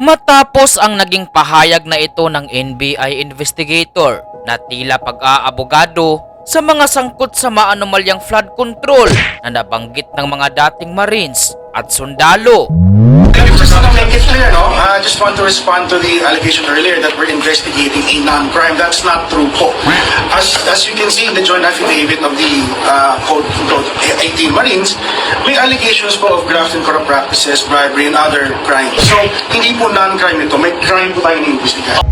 Matapos ang naging pahayag na ito ng NBI investigator na tila pag-aabogado sa mga sangkot sa maanomalyang flood control na nabanggit ng mga dating Marines at sundalo. Just to make it clear, no? I just want to respond to the allegation earlier that we're investigating a non-crime. That's not true po. As you can see in the joint affidavit of the Code 18 Marines, may allegations po of graft and corrupt practices, bribery, and other crimes. So, hindi po non-crime ito. May crime po tayo na-investigan.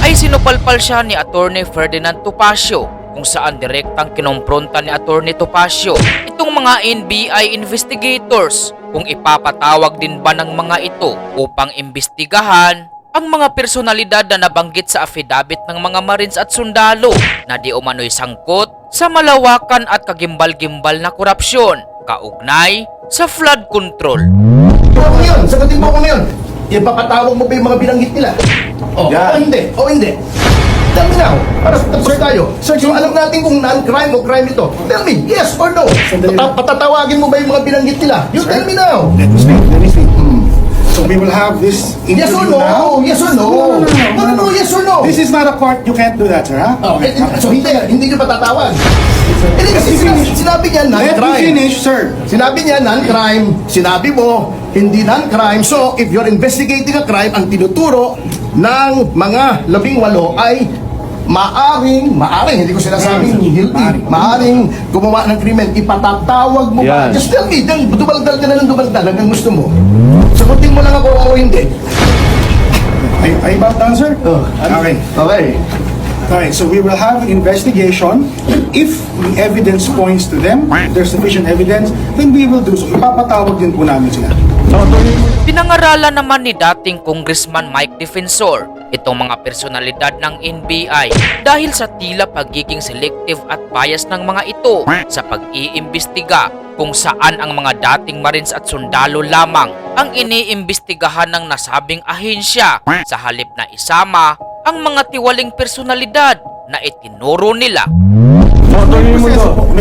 Ay sinupalpal siya ni Attorney Ferdinand Topacio kung saan direktang kinompronta ni Attorney Topacio itong mga NBI investigators kung ipapatawag din ba ng mga ito upang imbestigahan ang mga personalidad na nabanggit sa affidavit ng mga Marines at sundalo na di umano'y sangkot sa malawakan at kagimbal-gimbal na korupsyon kaugnay sa flood control. Ngayon, sagutin mo ko ngayon. Ipapatawag mo ba yung mga binanggit nila? O hindi? O hindi? Tell me now, para tapos tayo. So alam natin kung non-crime o crime ito. Tell me, yes or no? Patatawagin mo ba yung mga binanggit nila? You tell me now. Let me speak. So we will have this Yes or interview now. no? Yes or no? No, yes or no? This is not a court. You can't do that, sir. Huh? So hindi nyo patatawag. Hindi kasi sinabi niya Let me non-crime. finish, sir. Sinabi niya non-crime. Sinabi mo hindi non-crime. So if you're investigating a crime, ang tinuturo ng mga 18 ay maaring, hindi ko sinasabing guilty, maaring gumawa ng krimen, ipatatawag mo ba? Yan. Just tell me, dumaldal ka na ng dumaldal hanggang gusto mo. Sagutin mo lang ako o hindi. Are you about done, sir? Okay. Okay. Alright, so we will have an investigation. If the evidence points to them, if there's sufficient evidence, then we will do so. Ipapatawag din po namin sila. Pinangaralan naman ni dating Congressman Mike Defensor itong mga personalidad ng NBI dahil sa tila pagiging selective at bias ng mga ito sa pag-iimbestiga kung saan ang mga dating Marines at sundalo lamang ang iniimbestigahan ng nasabing ahensya sa halip na isama ang mga tiwaling personalidad na itinuro nila.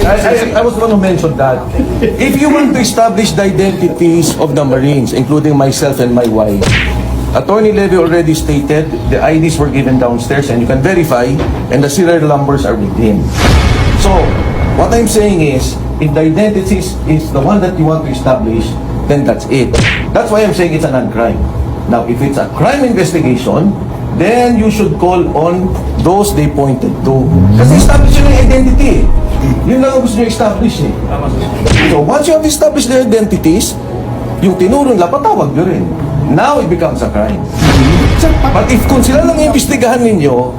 I was going to mention that. If you want to establish the identities of the Marines, including myself and my wife, Attorney Levy already stated the IDs were given downstairs and you can verify, and the serial numbers are with him. So, what I'm saying is, if the identities is the one that you want to establish, then that's it. That's why I'm saying it's a non-crime. Now, if it's a crime investigation, then you should call on those they pointed to. Kasi establish yung identity. Yun lang ang gusto nyo establish eh. So once you have established their identities, yung tinuro nila, patawag nyo rin. Now it becomes a crime. But if kung sila lang imbestigahan ninyo,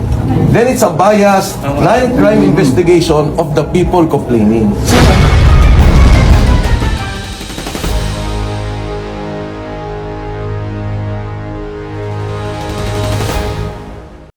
then it's a biased, crime investigation of the people complaining.